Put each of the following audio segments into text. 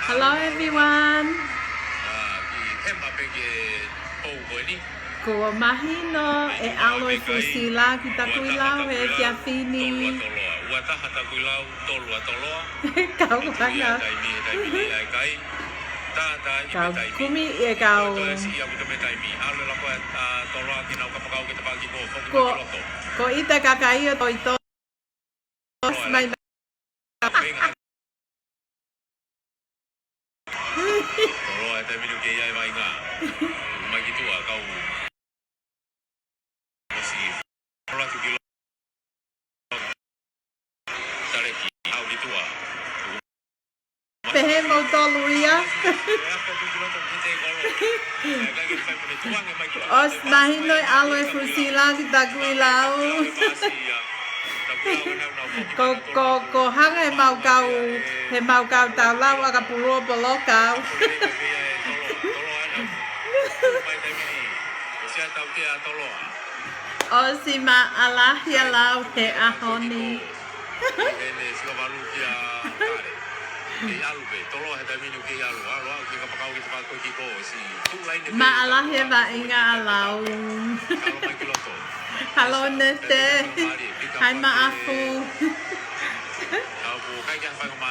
Hello everyone. Ko mahino e alo e Sila ki Takuilau e fiafini. Kau hanga. Kau kumi e kau. Ko ita kakai o toito. Mai TOLOA te minu ke ia vai nga. Mai ki tua kau. Si TOLOA tu kilo. Tare ki au ki tua. Pehe mo toluia. Os mahino e alo e Sila ki Takuilau. Ko hanga he mau kau Tala Akapulu bolokau. O si ma LAHI lau he ahoni. Ma LAHI va inga lau. Hello nete. Hai maafu.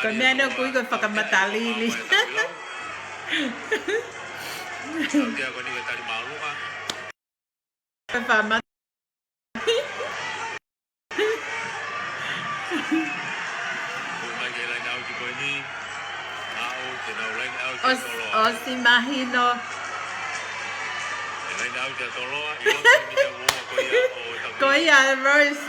Còn nè nó cuối còn phải METALI đi. Phải mà. Os imagino. Koia Rose.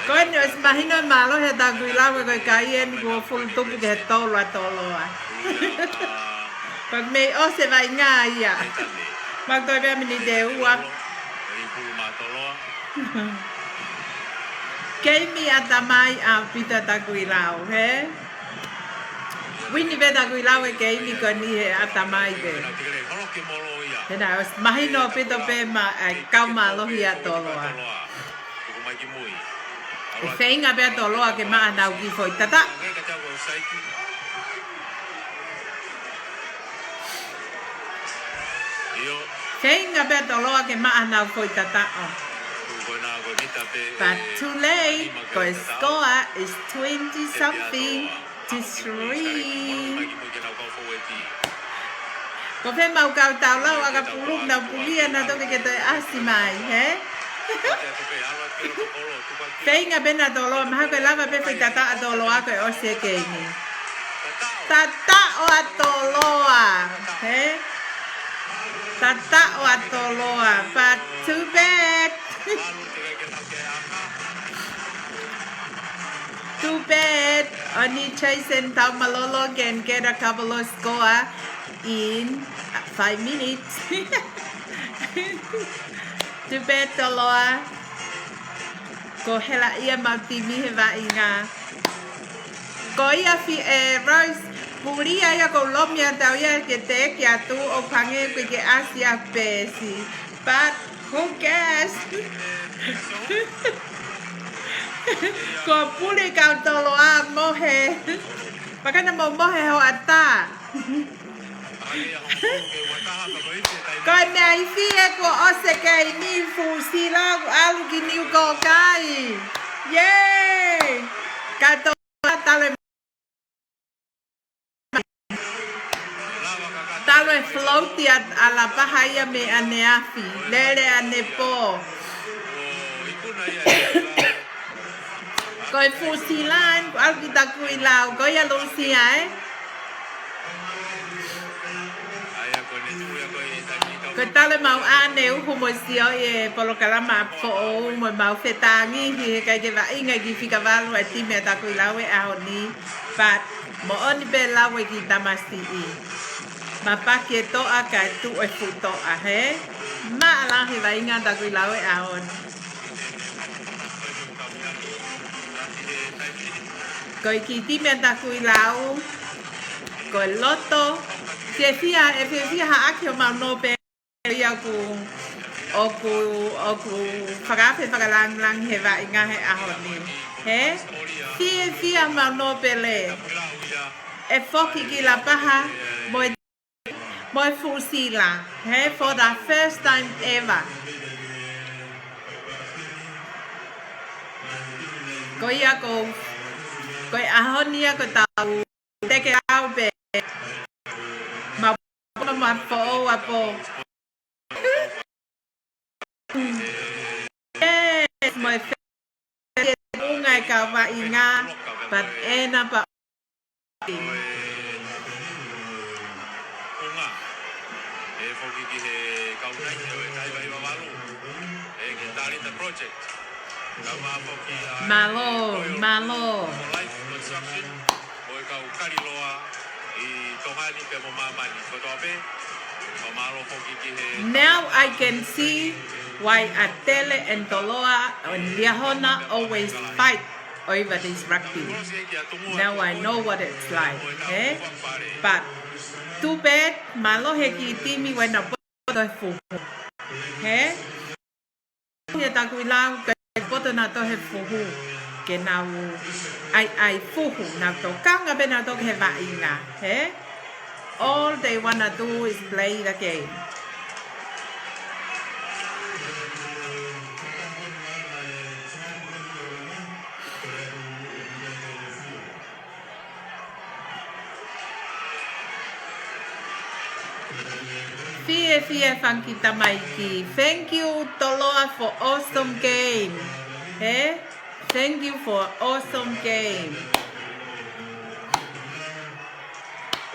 Coi nhớ imagino mà lo hết Takuilau cái cái en của full tung cái TOLOA. Còn mày ở sẽ vai ngay à. Mà tôi bây mình đi đều quá. Cái mi atamai à Peter Takuilau he. Winnie về Takuilau cái mi còn đi atamai về. Thế nào imagino Peter về mà cao mà lo hiya TOLOA. Feinga be TOLOA ke ma anau ki foi tata. Feinga be TOLOA ke ma anau foi tata. But too late, because score is 20 something to 3. Có phải mau cao tàu lâu Akapulu nào pulia na to ke te asimai he. Feinga bena TOLOA maha ko lava pe foi tata TOLOA ko o se ke ni. Tata o TOLOA, he? Tata o TOLOA, but too bad. Too bad. Only Chase Tau Malolo can get a couple of score in 5 minutes. Too bad TOLOA. Ko hela ia mautimi he va inga. Ko ia Rose puria ia ko lomia tau ia ke te kia tu o pange ko ke Asia pesi. But who cares? Ko puri kau TOLOA mohe. Makana mo mohe ho ata. Coi mày phía của Osaka ni phù Sila của alu ki niu ko kai. Yeah. Kato talo floati a LAPAHA ia me aneafi. Lele anepo. Coi phù Sila của alu ki Takuilau có ya Lucia Ko tale mau aneu humosio e polo kalama po mo mau fetangi hi kai ke va inga ki fika valu ati me Takuilau e ahoni pat mo oni be lawe ki tamasti i ma paketo aka tu e futo a he ma la hi va inga Takuilau e ahon ko ki ti me Takuilau ko Loto FE'AUHI ha akio mau no pe ia ku whakape whakalang he wa inga he ahoni. He? FIEFIA mau pele. E foki ki LAPAHA moi fu Sila. He? For the first time ever. Koia ko ahonia ko tau teke au be ma po apo. Yes, my favorite bunga kawa inga but ena pa malo now I can see why Tele and Toloa and Liahona always fight over this rugby. Now I know what it's like. Eh? But too bad, malo heki timi when a boto fuhu. Eh? Takuilau boto na to he fuhu. Ke nau ai fuhu na to kanga be na to he vainga. Eh? All they wanna do is play the game. FIEFIA Fankita Maiki. Thank you, Toloa, for awesome game. Eh? Thank you for awesome game.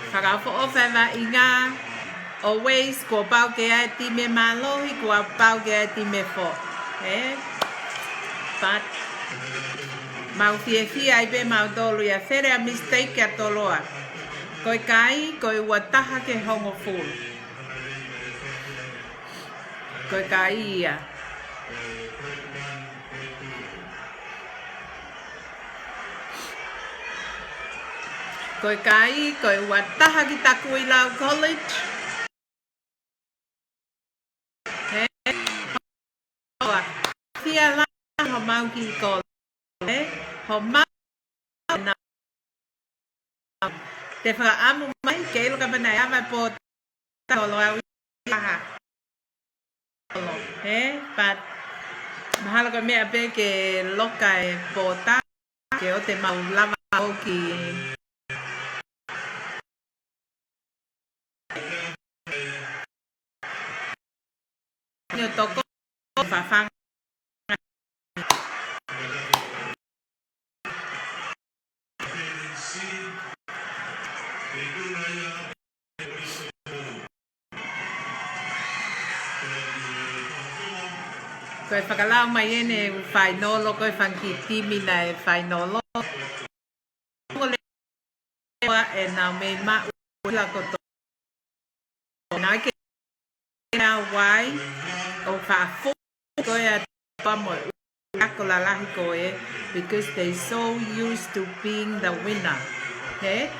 Fakafo ofeva inga. Always ko pau ke ai time malo hi ko pau ke ai time fo. Eh? But mau FIEFIA ai be mau dolu ya fere a mistake ya Toloa. Koi kai koi wataha ke hongo full. Koi kai ia. Koi kai koi wataha ki Takuilau College. Fia la ho mau ki college. Ho mau na te whaamu mai ke ilo ka panai ama po TOLOA LAHI. But mahalo ka mea pe ke loka e pota ke o te mau lava o ki nio toko whawhanga koe whakalau mai ene whainolo koe whankitimi na e whainolo. E nau me ma ula koto. Nā ke nā wai o whaafu koe a pamo ako lalahi koe because they so used to being the winner. Okay?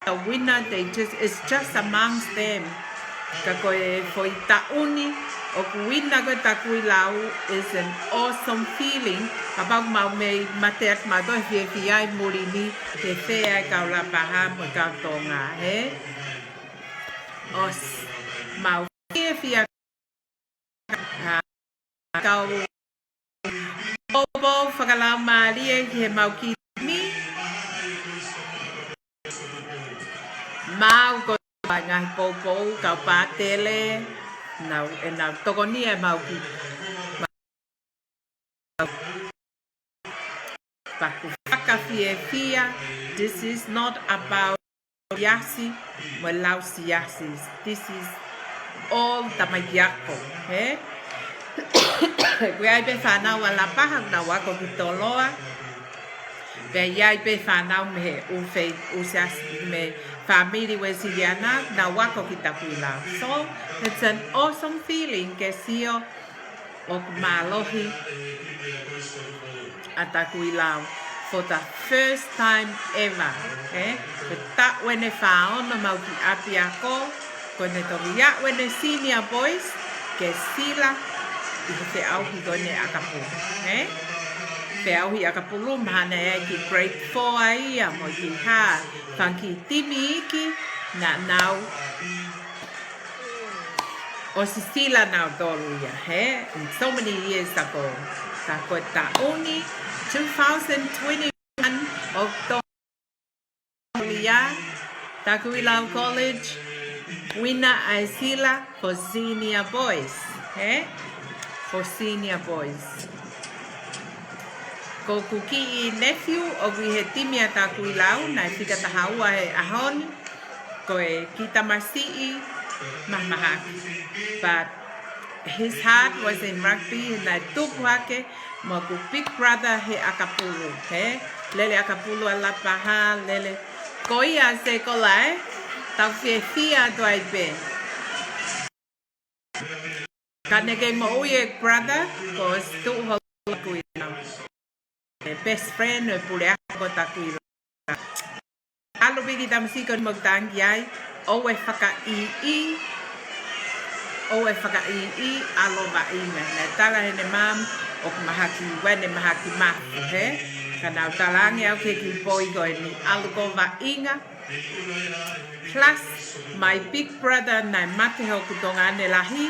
The winner, it's just amongst them. Ka koe foi tauni o kuina koe Takuilau is an awesome feeling about mau me mateat ma doe FIEFIA murini te whea kau LAPAHA mo kau Tonga. Os mau FIEFIA kau bobo whakalau maria ki he mau ki mi mau ko ngai bobo kau patele now and now tokoni e mau ki Paku FIEFIA. This is not about yasi mo lausi yasis. This is all tamagiako. We ai be FANAU a LAPAHA na wako ki Toloa. Be ai be FANAU me ufe usas me family wesiliana na wako ki Takuilau. So it's an awesome feeling que sio o malohi a Takuilau for the first time ever. Ta when e found no mau ki apiako con e togia when e senior boys que Sila y FE'AUHI con e Akapulu. FE'AUHI Akapulu mahana e ki grade 4 ai a mo ki ha whanki timi iki na nau o si Sila nau dolu ia he in so many years ago ka koe ta uni 2021 October ia Takuilau College winner ai Sila for senior boys for senior boys ko kuki I nephew o he timi a Takuilau na fika tahaua he ahon ko e kita masii mahmahaki but his heart was in rugby na tupu hake mo ku big brother he Akapulu lele Akapulu a LAPAHA lele ko ia se ko lai tau FIEFIA doai pe kaneke mo uye brother ko stu ho Takuilau best friend o pule ako Takuilau alo bigi tamsikon mo tangi ai o e whakaii alo vainga na tala hene mam o mahaki wene mahaki mafu kanau talangi au ke ki poi koe ni alo ko vainga plus my big brother na mate hoku tonga ne LAHI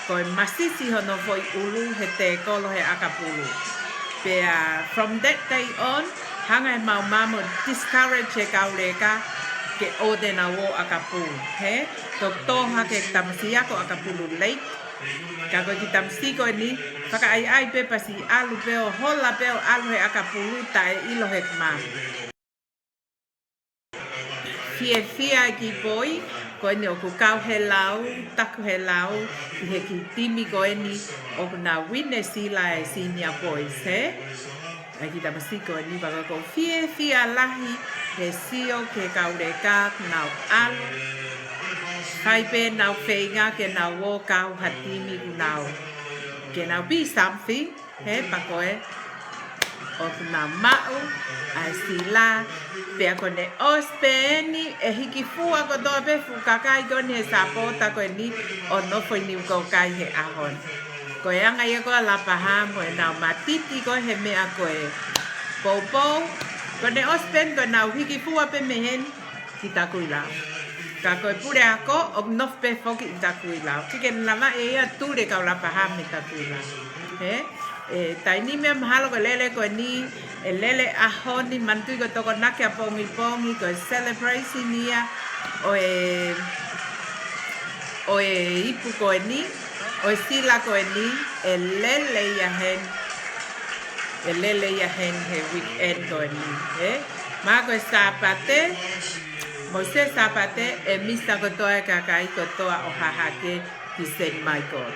koe masisi hono foi ulu he te kolo he Akapulu from that day on hanga e mau mamo discourage he kaureka ke ode na wo Akapulu to hake tamsia ko Akapulu late ka ko tamsi ko ni paka ai pe pasi alu peo hola peo alu he Akapulu tai ilo he ma FIEFIA ki poi ko ni o ku kau he lau taku he lau he ki timi ko ni o na winne Sila e senior boys Aki tamasi ko ni baka ko FIEFIA LAHI he sio ke kaureka nau alu Haipe nau whainga ke nau wo kau hatimi ku nau ke nau be something pakoe o kuna mau ai Sila pea kone ospeni e hiki fua ko toa pe fukakai kone he sapota koe ni o nofoi ni ko kai he ahon koe anga ia koe LAPAHA mo e nau matiti koe he mea koe poupou kone ospen koe nau hiki fua pe mehen ki Takuilau ka koe pure ako o nof pe foki I Takuilau kike nama e ia ture kau LAPAHA me Takuilau tai ni mea mahalo ko lele ko ni e lele ahoni mantui ko toko nake a pongi ko celebration ia o e ipu ko ni o e Sila ko ni e lele ia hen he weekend ko ni ma ko sapate mo se sapate e misa ko toa kakai ko toa o hahake ki St. Michael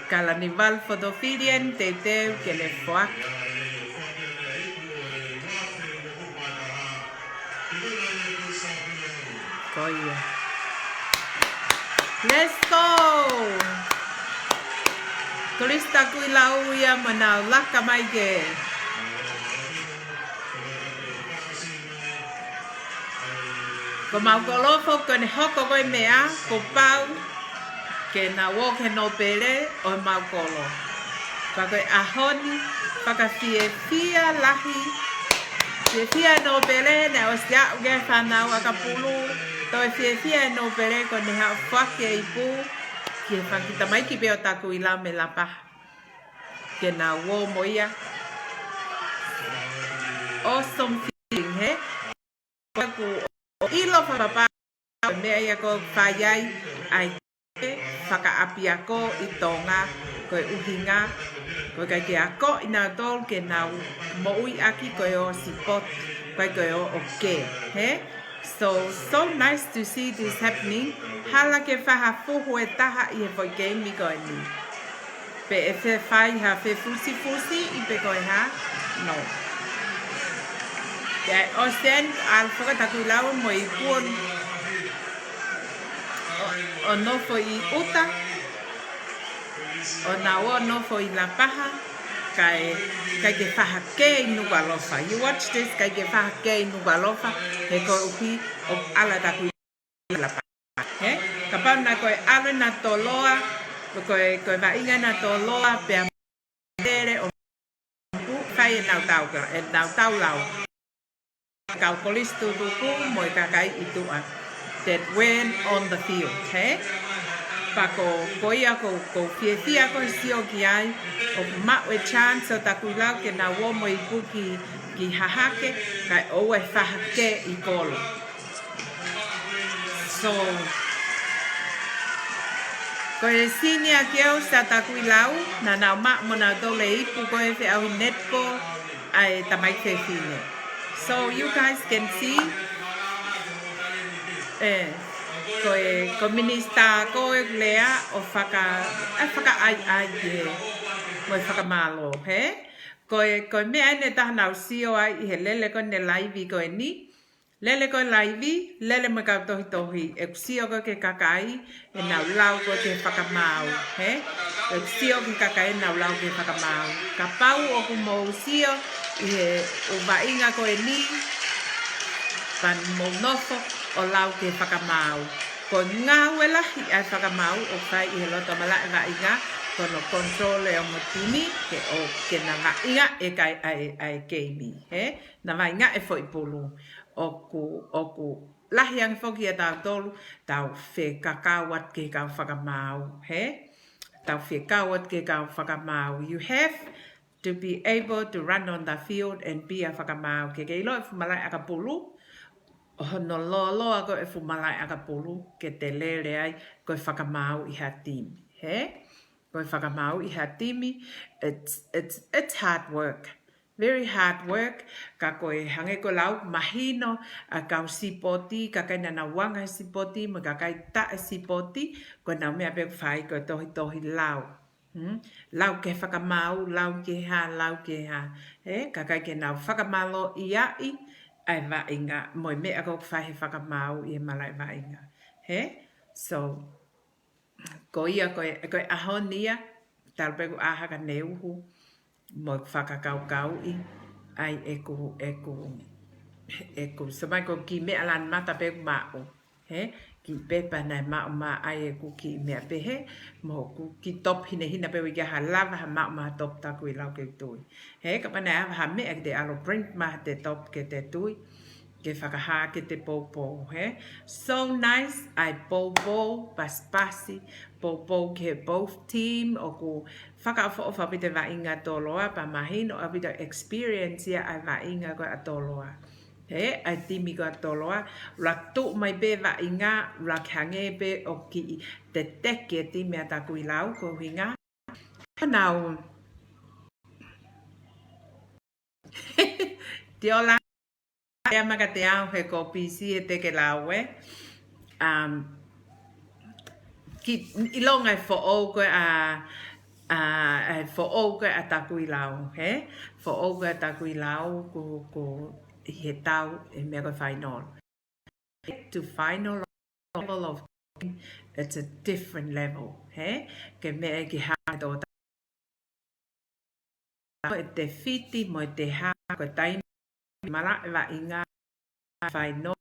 Carnival fotofilien te que le foak Koia let's go Kolisi Takuilau ia manau laka mai ke ko mau kolofo kone hoko koe mea ko pau ke na wo ke no pele o mau kolo ka koe ahoni paka FIEFIA LAHI FIEFIA no pele na o sia uge FANAU Akapulu to FIEFIA no pele ko ne ha whake I pu ki e whakita mai ki peo Takuilau me LAPAHA ke na wo moia awesome feeling ku ilo papa mea ia ko whaiai ai whakaapi ako I Tonga koe uhinga koe kai ke ako ina tol ke nau moui aki koe o SIPOTI koe o oke so nice to see this happening hala ke whaha fuhu e taha I he foi game koe ni pe e whe whai ha whe fusi I pe koe ha no o sen al Takuilau mo I puon o nofo I uta o na o nofo I LAPAHA kai ke whaha ke I nuwalofa you watch this kai ke whaha ke I nuwalofa he ko upi o ala Takuilau LAPAHA Kapau na koe ale na toloa, koe vainga na toloa, pea tere o ku kai e nau tau lau. Kau Kolisi tutuku mo i kakai itua. That went on the field, he? Pako koia ko FIEFIA ko sio ki ai, o mawe chance o Takuilau ke na wo mo i puki ki hahake, kai oe whahake i kolo. So, ko e senior keo sa Takuilau, na nau ma mo na dole ipu ko e FE'AUHI netball, ai tamai FIEFIA. So you guys can see, ko minista ko e lea o whaka ai mo e whakamalo, he? Ko mea ne tahana o sio ai i he lele ko ne laivi ko e ni. Lele ko laivi, lele mo kau tohi. E kusio ko ke kakai, e nau lau ko ke whakamau, he? E kusio ke kakai, e nau lau ke whakamau. Ka pau o ku mo sio, i he o vainga ko e ni, pan mo nofo o lau ke whakamau. Ko ngā welahi ai whakamau o whai i he loto mala e vainga, ko no kontrole o motimi, ke na vainga e kai ai keimi, he? Na vainga e fo i pulu. Oku lahi ang whoki e tau tolu, tau whekakawat ke kau whakamau, he? Tau whekawat ke kau whakamau. You have to be able to run on the field and be a whakamau. Ke ilo e fumalai Akapulu, hono loa ko e fumalai Akapulu, ke te lere ai ko e whakamau i ha team, he? Ko e whakamau i ha teami, it's hard work. Very hard work, ka koe hange ko lau mahino a kau sipoti, ka kai na wanga sipoti, ma ka kai ta sipoti, ko na mea pe whai ko tohi lau. Lau ke whakamau, lau ke ha, he? Ka kai ke nau whakamalo i ai, ai vainga, moi mea ko whai whakamau i malai vainga, he? So, ko ia koe ahonia, talpeku aha ka neuhu, mo whakakau i, ai so mai ko ki mea lan mata pe mao, he? Ki pepa nai mao ma ai ki mea pehe, mo ki top hina pe wika ha lava ha mao ma top Takuilau ke tui. He, ka pana ha mea te alo print ma te top ke te tui, ke whakaha ke te popo, he? So nice, ai popo, paspasi, popo ke both team, o ku whakawha o whapite vainga toloa, pa mahino a pita experience ia ai vainga ko a toloa. He, ai timi ko a toloa, la tu mai be vainga, la hange be o ki te teke timi a Takuilau ko hinga. Hanau, te ola, e maka te au he ko pisi e teke laue, ilonga e fo'ouke a Takuilau, he? Fo'ouke a Takuilau ko he tau e mea koe whainol. To final level of it's a different level, he? Ke mea ki haa tō e te whiti mo te haa ko taimi mara e wa inga whainol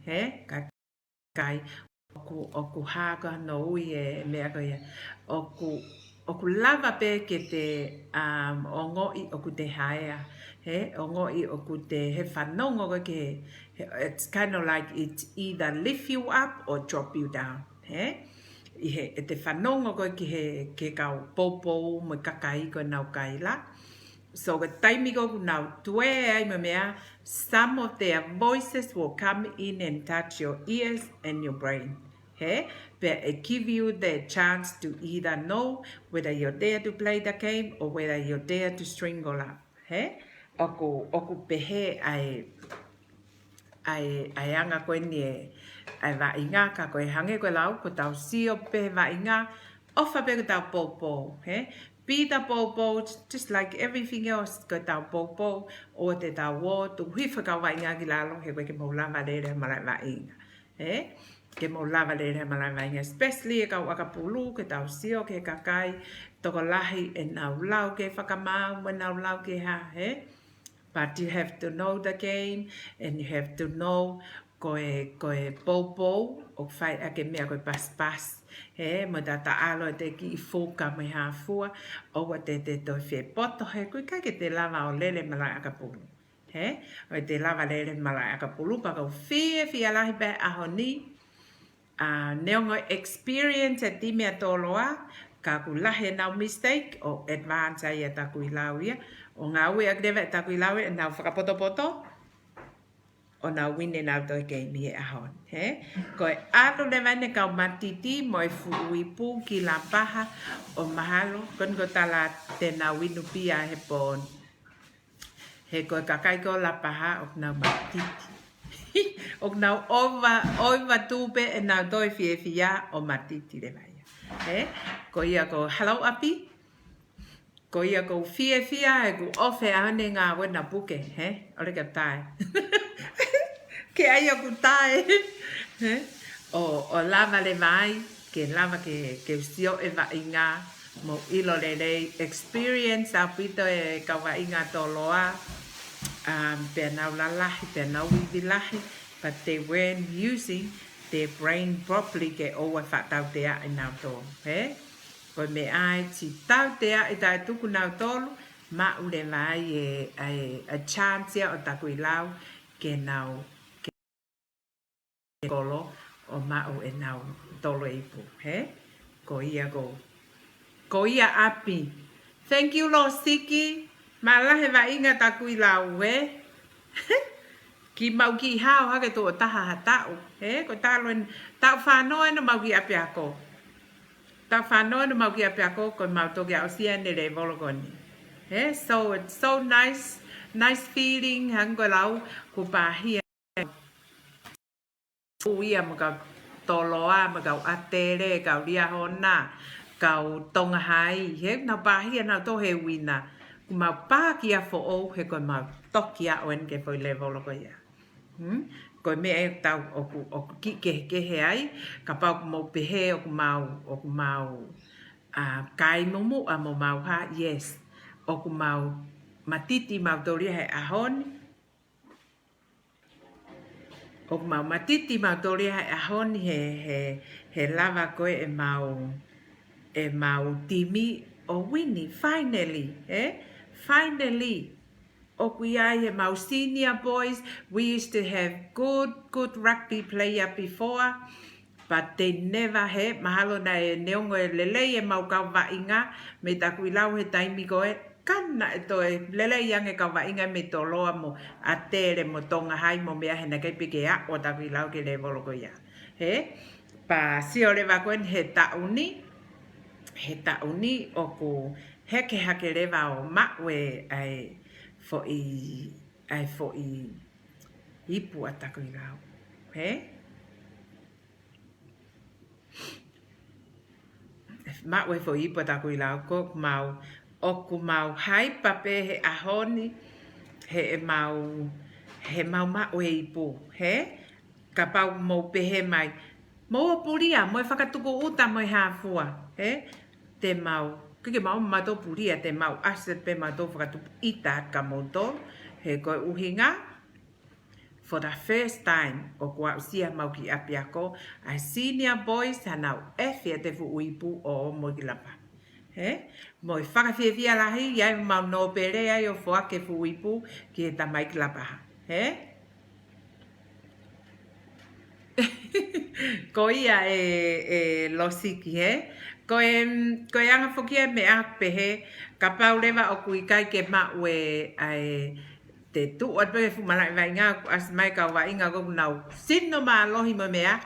he? Kai oku haka no ui e mea koe oku lava pe ke te ongoi oku te haea, he? Ongoi oku te he whanongo ko ke, it's kind of like it's either lift you up or drop you down, he? E te whanongo ko ke kau popo mo kakai ko nau kaila. So the time go now to where I'm mea, some of their voices will come in and touch your ears and your brain. Hey? But it give you the chance to either know whether you're there to play the game or whether you're there to strangle up. Hey? Oku pehe ai anga koe ni ai wa inga ka koe hange koe lau ko tau sio pehe wa inga ofa pe ko tau popo. Hey? Be the popo, just like everything else, ko tau popo, o te tau wo, tu hui whakawai ngā ki lalo, he koe ke mau lava lere malai wa inga. He? Ke mau lava lere malai wa inga, especially e kau Akapulu, ke tau sio, ke kakai, toko lahi e nau lau ke whakamau, e nau lau ke ha, he? But you have to know the game, and you have to know koe popo o fai ake mea koe pas. He, mo ta alo te ki fuka me ha fua o wa te toi fe poto he koe kai ke te lava o lele malai Akapulu. He, o te lava lele malai Akapulu pa kau fia lahi pe aho ni. Neongo experience e timea toloa ka ku lahi nau mistake o advance ai e Takuilau ia. O ngā ui ak dewa e Takuilau ia nau whakapoto-poto. O nā wine nau toi kei mi e ahon. He? Ko e ato le vane kau matiti mo e fuuipu ki LAPAHA o mahalo. Kon ko tala te nā winu pia he pon. He ko e kakai ko LAPAHA o nau matiti. O nau ova tupe e nau toi FIEFIA o matiti le vai. He? Ko ia ko hello api. Ko ia ko FIEFIA e ku ofe ane ngā wena puke. He? Ole ka tae. Ke aia ku tae. O lava le vai, ke lava ke usio e va inga, mo ilo le experience a pito e ka va inga toloa, penau la lahi, penau iwi lahi, but they weren't using their brain properly ke oa whatau tea i nau tō. Ko me ai ti tau tea i tai tuku nau tōlu, ma ule vai a chance o Takuilau ke nau kolo o mau e nau tolo ipu. He? Ko ia go. Ko ia api. Thank you lo siki. Malahe wa inga Takuilau we. Ki mau ki hao hake tō taha hatau. He? Ko tāloen tau whanoa no mau ki api ako. Tau whanoa no mau ki api ako ko mau toki au sia nere vologoni. He? So it's so nice. Nice feeling. Hango lau ku pahia. Uia ma kau toloa, ma kau atere, kau lia hona, kau Tonga hai. He, nau pahia nau tō he wina. Ku mau pākia fo o he koe mau toki a oen ke poi level loko ia. Koe mea e tau o ki kehe ai, ka pau ku mau pehe o ku mau kai mumu a mo mau ha, yes. O ku mau matiti mau toria he ahoni. O mau matiti mau toria e ahoni he lava koe e mau timi o wini, finally, finally. O kui ai he mau senior boys, we used to have good rugby player before, but they never had, mahalo na e neongo e lelei e mau kau wa inga, me Takuilau he taimi koe, kana e toi lele yang e ka wa inga me toloa mo a tere mo Tonga hai mo mea he na kai pike a o Takuilau ke le voloko ia. He? Pa si o le wakoen he tauni o ku hake lewa o mawe ai fo i ipu a Takuilau. He? Mawe fo ipu a Takuilau ko mau o ku mau hai pape he ahoni he mau mawe ipu. He? Ka pau mo pehe mai. Mo puria, mo whakatuku uta mo hāfua. He? Te mau, kike mau mato puria, te mau ase pe mato whakatuku ita ka moto. He koe uhinga. For the first time, o kua usia mau ki api ako, a senior boys hanau FIEFIA te fu uipu o mo ki lapa. He? Mo i FAKAFIEFIA LAHI, iai mau no pere ai o fua ke fu uipu ki he tamai ki LAPAHA. He? Ko ia e losiki, he? Ko e anga whokia me a pehe, ka pau lewa o kui kai ke maue ai te tu o te fumalai vai ngā as mai ka wa inga ko nau sino ma lohi mo mea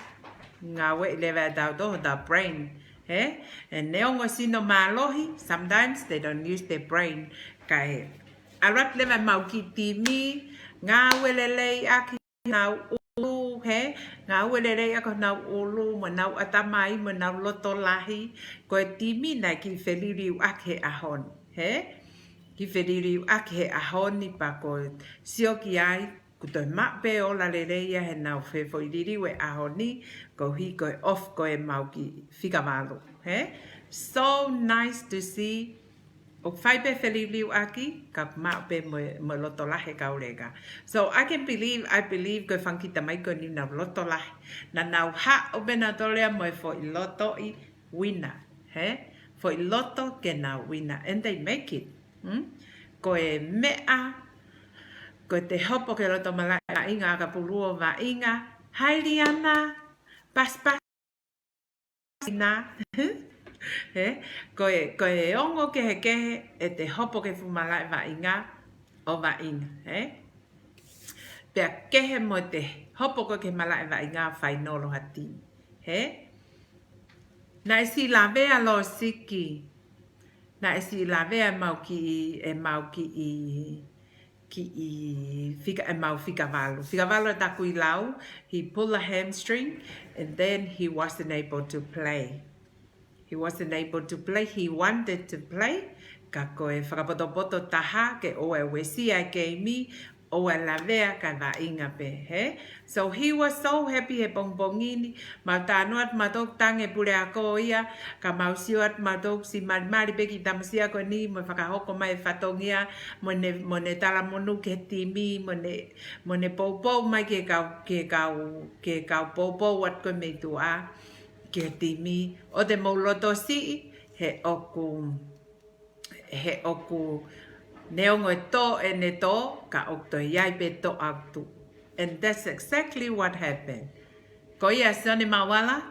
ngā we lewa tau toho ta brain. He? And neongo sino ma lohi, sometimes they don't use their brain. Kai arat lewa mau ki timi, ngā we lelei aki nau ulu, he? Ngā we lelei ako nau ulu, mo nau atamai, mo nau loto lahi, ko timi nai ki wheliriu ake ahon. He? Ki wheliriu ake ahoni pa ko sioki ai, ku toi mape o la lereia he nau whewhoiririu e ahoni, ko hi koe off koe mau ki whikawalo. He? So nice to see O whai pe whiliu aki, ka mao pe mo loto lahe kaulega. So I believe ko whankita mai ko ni na loto lahe. Na nau ha o bena tolea mo fo I loto I wina. He? For I loto ke na wina. And they make it. Ko e mea, ko te hopo ke loto malai wa inga Akapulu wa inga. Haili ana, pas na. He? Ko e ongo ke he kehe e te hopo ke fumalai wa inga o wa inga. He? Pea kehe mo te hopo ko ke malai wa inga whainolo hati. He? Na isi la vea lo siki. Na isi la vea mau ki mau whikawalo. Whikawalo Takuilau, he pulled a hamstring and then he wasn't able to play. He wasn't able to play. He wanted to play. Ka koe whakapoto taha ke oe wesia ke mi oe la vea ka va inga pe. He? So he was so happy he bongbongini. Mau tānuat matok tange pule ako ia. Ka mau siuat matok si mari peki tamasia ko ni. Mo whakahoko mai whatongia. Mo ne tala monu ke timi. Mo ne poupou mai ke kau poupou wat ko me tua. Ke timi. O te mauloto si he oku neongo to e ne to ka okto iai pe to aktu. And that's exactly what happened. Ko ia sone mawala,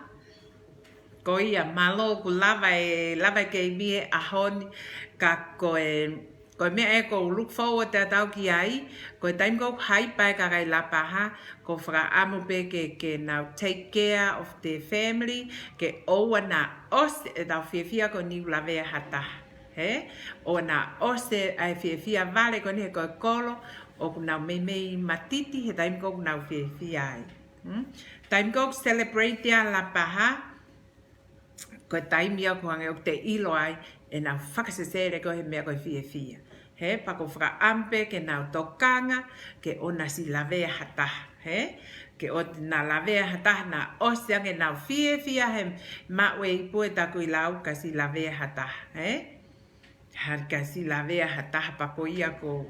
ko ia malo ku lava ke mi e ahoni ka ko mea e ko look forward te tau ki ai, ko time ko hai pai ka kai LAPAHA, ko whaka amu pe ke now take care of the family, ke oua na os e tau FIEFIA ko ni lavea hata. He? O na ose ai FIEFIA VALE ko ni ko kolo, o kuna mei matiti he time ko now FIEFIA ai. Time ko celebrate ya LAPAHA, ko time ya ko hange o te ilo ai, e na whakasesere ko he mea ko FIEFIA. He, pako whaka ampe ke nau tokanga, ke o na si lavea hata. He? Ke o na lavea hata na osea ke nau FIEFIA he mawe I pue Takuilau ka si lavea hata. He? Ka si lavea hata pako ia ko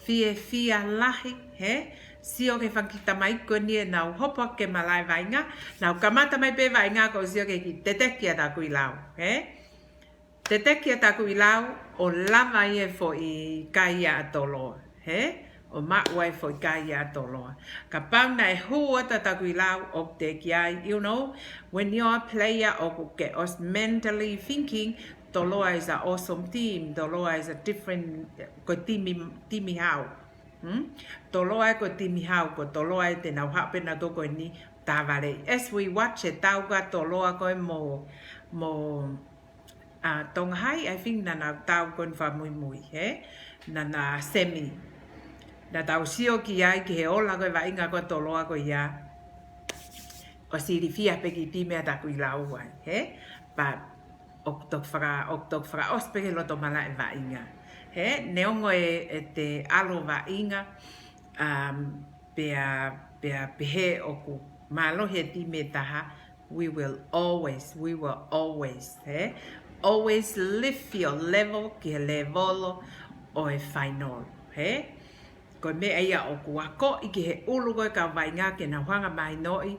FIEFIA LAHI. He? Sio ke whankita mai ko ni e nau hopo ke malai vainga. Nau kamata mai pe vainga ko sio ke ki tetekia Takuilau. He? Te tekia Takuilau o lava ie fo I kaia a toloa. He? O maua fo I kaia a toloa. Ka pauna e hua ta Takuilau o te kiai. You know, when you're a player o ke os mentally thinking, Toloa is an awesome team. Toloa is a different, ko timi hau. Toloa ko timi hau, ko Toloa e te nau hape na toko ni tā vale. As we watch it, tau ka Toloa koe mo Tonga hai, I think nana tau kon wha mui, he? Nana semi. Na tau sio ki ai ki he ola koe wa inga koe Toloa koe ia. O siri fia peki timea Takuilau wai, he? But, oktok whaka ospeke loto mala e wa inga. He? Neongo e te alo wa inga, pea pehe oku malo he time taha, we will always, he? Always lift your level ki he levolo o e whainolo. He? Ko mea ia o kuako I ki he ulu koe ka wainga ke na whanga mai noi.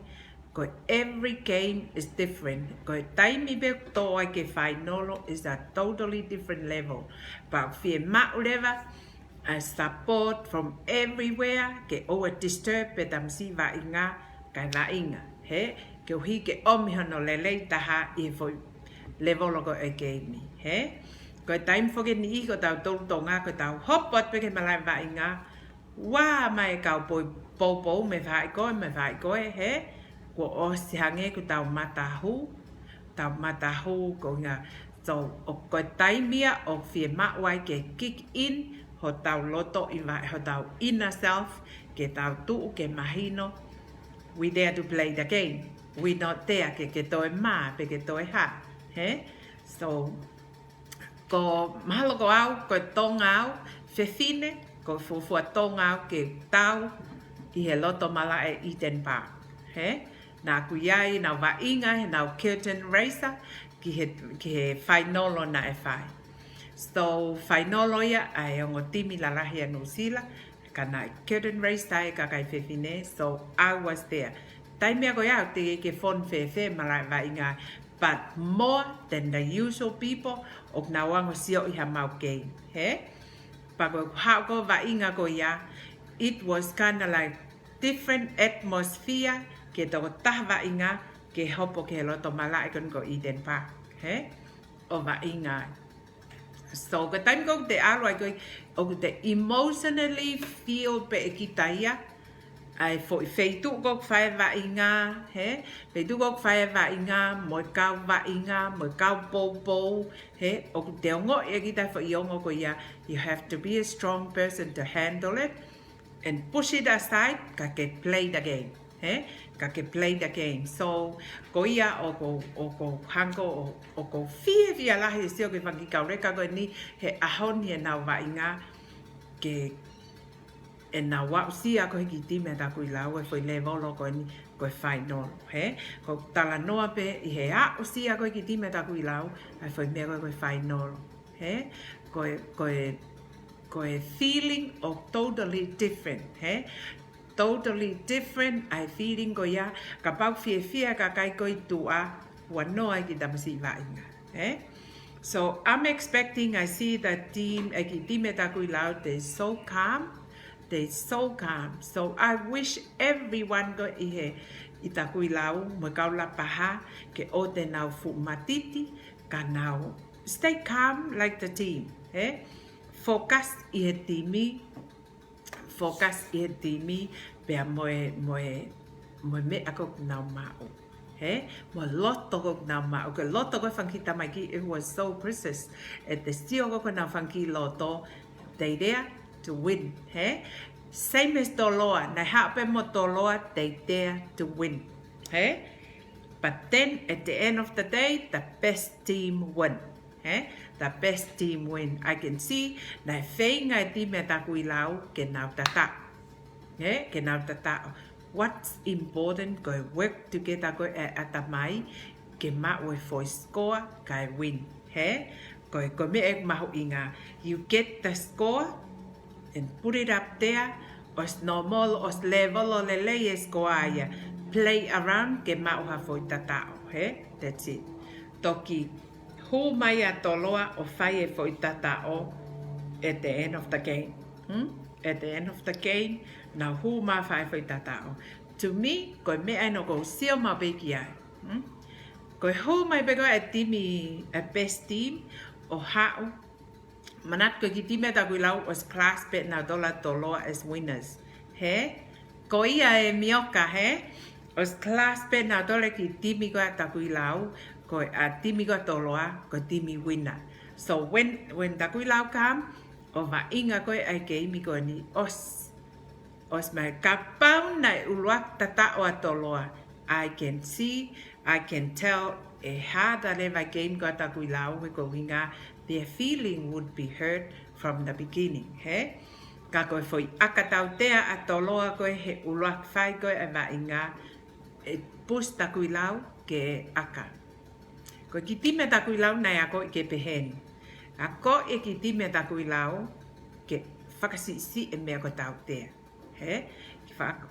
Ko every game is different. Ko taimi be toa ke whainolo is a totally different level. But fie maulewa, support from everywhere ke oa disturb pe tamsi wainga kai wainga. He? Ke uhi ke omihono lelei taha I fo level ko e game. He? Ko time foke ni I ko tau Tonga ko tau hopot pe ke malai wa inga. Wa mai kau po me vai koe he. Ko o si hange ko tau matahu ko nga. So o ko time ia o fie mawai ke kick in ho tau loto ho tau inner self ke tau tu ke mahino. We dare to play the game. We not there ke toe ma pe ke toe ha. He? So, ko mahalo ko au, ko Tonga au, whewhine, ko fufua Tonga au ke tau I he loto mala e Eden Park. He? Nā kuiai, nā wainga, nā curtain racer, ki he whainolo na e whai. So whainoloia ai ongo timi la lahi anu Sila, kana curtain race tai kakai whewhine, so I was there. Tai mea koe au te ke whon whewhe malai wa inga, but more than the usual people, ok na wango sio iha mau game, he? Pako hao ko wa inga ko ia, it was kind of like different atmosphere, ke toko taha wa inga, ke hopo ke loto malai kon ko Eden Park, he? O wa inga. So cái time ko te alo ko o te emotionally feel pe kitaia ai foi feito ko fai va inga he feito ko fai va inga mo kau va inga mo kau po he o te ngo e kita fo iongo ko ia you have to be a strong person to handle it and push it aside ka ke play the game he ka ke play the game so ko ia o ko hango o ko FIEFIA lahi sio ke fangi kau reka ko ni he ahon he na va inga ke na wa sia ko ki ti me Takuilau e foi level ko ni ko final he ko Tala noa pe i he a sia ko ki ti me Takuilau e foi me ko final he ko feeling of totally different he totally different I feeling ko ya KAPAU FIEFIA ka kai ko tua wa no ai ki damasi va inga eh so I'm expecting I see that team ki ti me Takuilau they so calm so I wish everyone go i Takuilau mo kau LAPAHA ke o te nau fu matiti ka nau stay calm like the team eh focus i timi pe mo me ako nau mau he mo loto ko nau mau ke loto ko fankita mai ki it was so precious at the stio ko nau fanki loto they there to win he same as TOLOA na hape mo TOLOA they there to win he but then at the end of the day the best team win he the best team win I can see na whainga ti me Takuilau ke nau tata he ke nau tata what's important go work together go atamai ke ma we for score kai win he ko me ek mahu inga you get the score and put it up there os normal os level o lele score play around ke ma ha foi tata he that's it toki who mai a TOLOA o fai foi tata at the end of the game at the end of the game now who ma fai foi tata to me ko me ai no go sio ma be kia ko who mai be go at timi a best team o hao manat ko ki ti me Takuilau was class bet na dola TOLOA as winners he ko ia e mioka he was class bet na dola ki timi ko Takuilau ko a timi ko TOLOA ko timi winner so when Takuilau come o va inga ko ai ke mi ko ni os mai KAPAU na uluak tata o TOLOA I can see I can tell e hada leva game ko Takuilau ko winga their feeling would be hurt from the beginning he ka ko foi akatau tea a TOLOA ko he uluak fai ko e va inga e pus Takuilau ke aka ko ki ti me Takuilau na ya ko ke pehen ako e ki ti me Takuilau ke fakasi e me ko tau tea he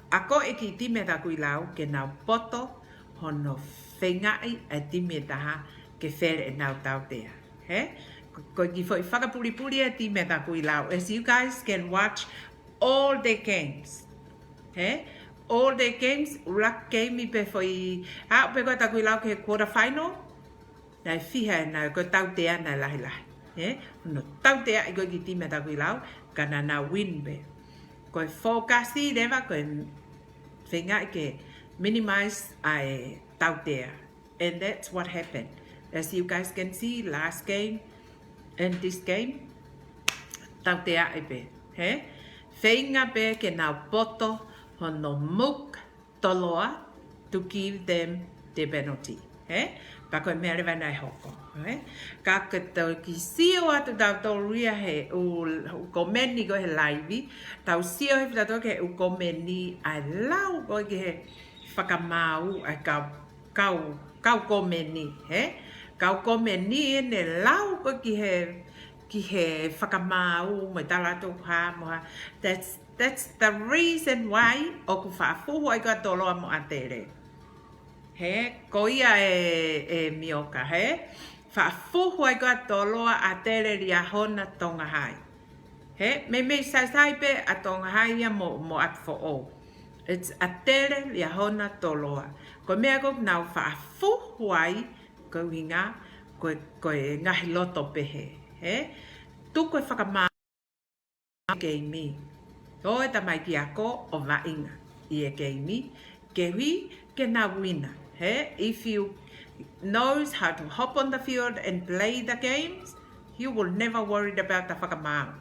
ako e ki ti me Takuilau ke na poto hono whaingai e ti me taha ke where e nau tau tea he ko ki foi whakapuripuri e ti me Takuilau as you guys can watch all the games he all the games ulak game i pe foi a pe ko Takuilau ke quarter final na fiha na ko tau tea na LAHILAHI he no tau tea i ko ki ti me Takuilau kana na win be ko focus i deva ko whaingai ke minimize ai tau tea and that's what happened as you guys can see last game and this game tau tea e pe he whainga pe ke na poto hono muk TOLOA to give them the penalty he pa ko me reva nai hoko he ka ke to ki sio atu tau toria he u komeni go he live tau sio he tau ke u komeni ai lau ko ke he whakamau ai kau komeni he kau komeni ne lau ko ki KIHE whakamau me Tala TOKI moha. That's the reason why oku whaafuhu ai kua toloa mo atere. He, ko ia mioka, he? Whaafuhu ai kua toloa atere ria hona Tonga hai. He, me sai pe a Tonga hai ia mo at fo o. It's atere ria hona toloa. Ko mea kok nau whaafuhu ai ko hinga ko ngahi loto pehe. He? Tuko whakamau kei mi. O e tamai ki ako o vainga. I e kei mi. Ke hui ke na wina. He? If you knows how to hop on the field and play the games, you will never worry about the whakamau.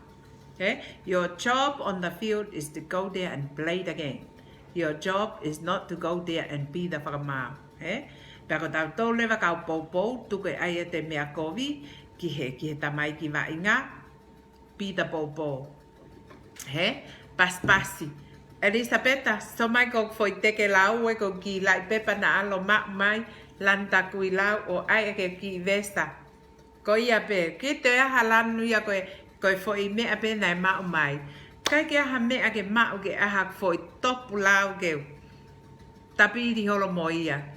Okay? Your job on the field is to go there and play the game. Your job is not to go there and be the whakamau. Okay? Pako tau tau lewa kau poupou, tuke ai e te mea kovi, ki he tamai ki vainga, be the poupou. He? Paspasi. Elisabetta, so mai kok foi teke lau e ko ki lai pepa na alo mai lan Takuilau o ai e ke ki vesta. Ko ia pe, ki te aha lanu ia koe foi mea pe nai mau mai. Kai ke aha mea ke mau ke aha foi topu lau keu. Tapi di holo mo ia.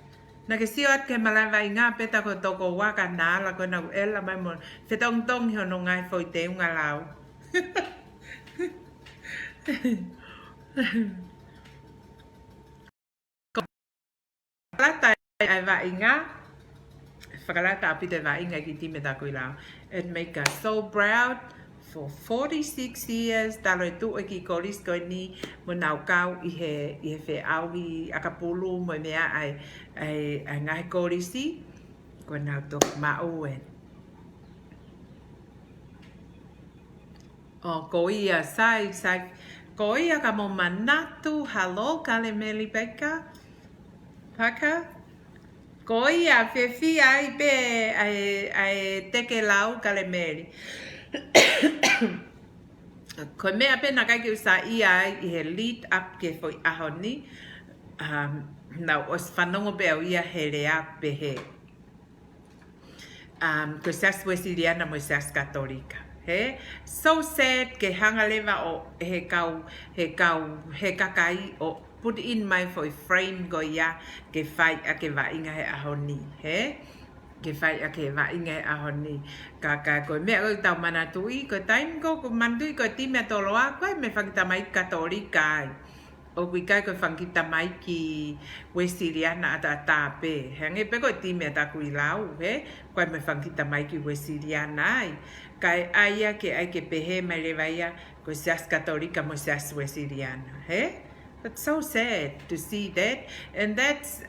Na ke sio at ke malai vai ngā peta ko toko waka nā la ko nau ela mai mo. Whetong tong hio no ngai foi te unga lau. Whakalata ai vainga. Whakalata apite vainga ki time Takuilau. It make us so proud. For 46 years, talo tu e ki Kolisi ko ni mo nau kau i he FE'AUHI Akapulu mo mea ai ngahi Kolisi ko nau tok mauen. O ko ia sai ko ia ka mo manatu halo kale meli peka paka ko ia FIEFIA ai pe ai teke lau kale meli. Ko mea pena kai ki usa ia i he lead up ke foi aho ni nau os whanongo beo ia he rea pehe ko sias Wesiliana mo sias Katolika. He? So sad ke hanga lewa o he kakai o put in my foi frame go ia ke whai a ke wainga he aho ni. He? Ke whai a ke wainga e aho ni. Ka koe mea koe tau mana tui, koe taim ko mandui koe time TOLOA, koe me whakita mai Katolika ai. O kui kai koe whakita mai ki Wesiliana ata tāpe. Hange pe koe time Takuilau, he? Koe me whakita mai ki Wesiliana ai. Kai aia ke ai ke pehe mai lewa ia, koe sias Katolika mo sias Wesiliana, he? That's so sad to see that. And that's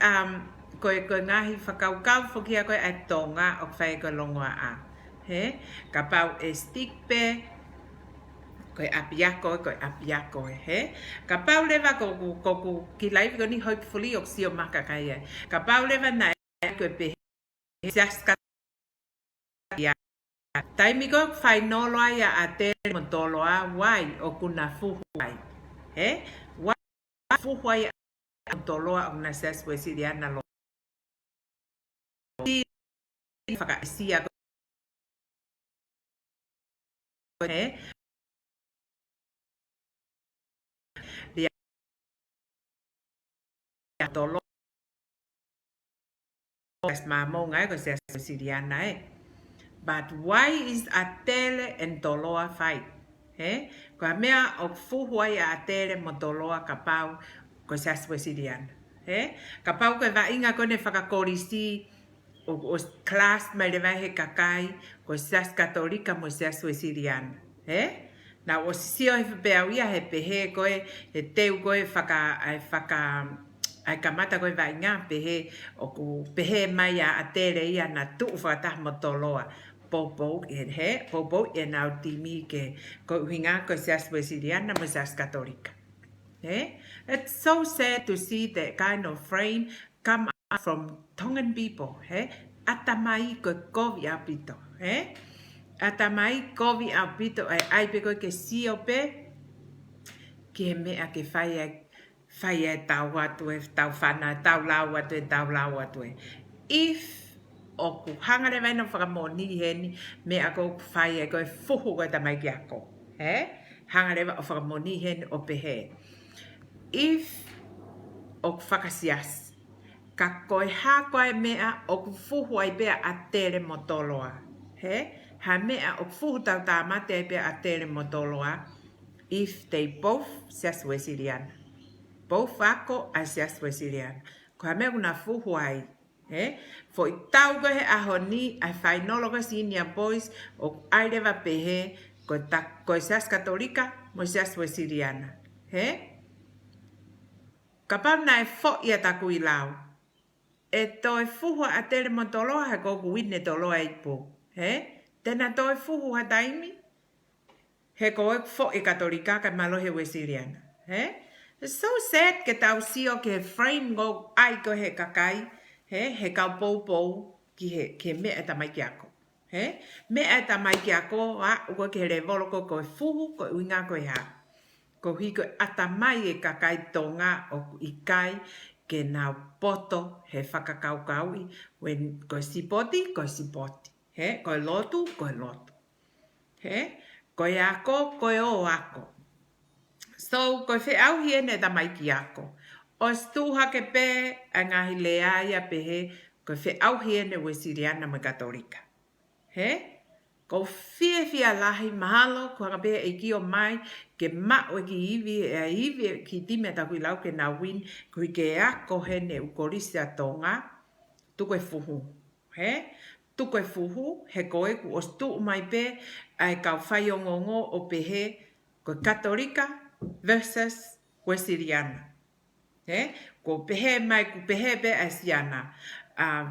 koe ngahi whakaukau whukia koe a Tonga o whai ko longoa. He? KAPAU e stick pe, koe apiako, he? KAPAU lewa koku ki laivi ko ni hopefully o sio maka kai e. KAPAU lewa na e koe pe sias Katolika. Taimi ko whai noloa ia a te mo toloa wai o kuna fuhuai. He? Wai fuhuai a toloa o na sias Wesiliana lo. Whakaisia he dia tolo as mamo ngai ko sias Wesiliana e. But why is Atele and TOLOA fight? He? Ko mea o fuhuai a Atele mo TOLOA KAPAU ko sias Wesiliana. He? KAPAU ko vainga ko ne FAKAKOLISI o class mai le vai he kakai ko sias Katolika mo sias Wesiliana. He? Na o sio he peauia he pehe koe he teu koe ai kamata koe vainga pehe o ku pehe mai a Atele ia na tu whakatah mo TOLOA. Popo he popo ENAU timi ke ko hinga ko sias Wesiliana mo sias Katolika. He? It's so sad to see that kind of frame come out from Tongan people. He? Atamai ko kovi apito. He? Atamai kovi apito ai pe ko ke sio pe ke mea ke whai e tau atu e tau whana, tau lau atu e tau lau atu e. If o ku hangare vai no whakamoni heni me a ko whai e koe fuhu koe tamai ki ako. He? Hangare vai o whakamoni heni o pehe. If o whakasias, ka koe hā koe mea o ku fuhu ai bea a tere mo toloa. He? Ha mea o fuhu tau tā mate ai bea a tere mo toloa. If they both sias wesiriana. Both ako a sias wesiriana. Ko ha mea kuna fuhu ai. He? Fo I tau koe he aho ni ai whainolo koe senior boys o aireva pehe koe sias katolika mo sias wesiriana. He? Ka pauna e fo ia Takuilau. E toi fuhu a tere mo toloa he koku wine toloa ipo. He? Tena toi fuhu ha taimi. He koe fo I katolika ka malohe wesiriana. He? It's so sad ke tau sio ke frame go ai ko he kakai. He kau pou ki mea tamai ki ako. He? Mea tamai ki ako a ua ke revolo ko fuhu ko uinga ko ha. Ko hiko atamai e kakai Tonga o ikai ke nau poto he whakakaukaui. When ko SIPOTI, ko SIPOTI. He? Ko Loto, ko Loto. He? Ko ako, ko o ako. So, ko FE'AUHI ene tamai ki ako. O stuha ke pe a ngahi lea ia pehe ko FE'AUHI ene wesiriana me katolika. He? Ko FIEFIA LAHI mahalo ko hanga pehe e ki o mai ke mao ki iwi ki time Takuilau ke na win ko ke ako hene u Kolisi Tonga tuko e fuhu. He? Tuko e fuhu he koe ku o stu mai pe ai kau whai o ngongo o pehe ko katolika versus wesiriana. He? Ko pehe mai ku pehe pe asiana a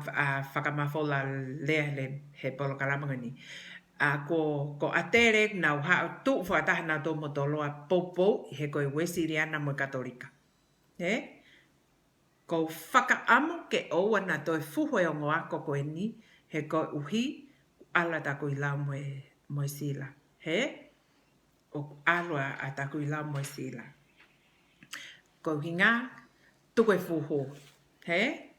whakamafola lea he polo kalamangani. Ko atere nau ha tu whataha na tō mo toloa popo he koe wesiriana mo katolika. He? Ko whakaamu ke oua na toi fuho e o ngoako koe ni he koe uhi ala Takuilau mo Sila. He? O alua a Takuilau mo Sila. Ko hinga tuko e fuho. He?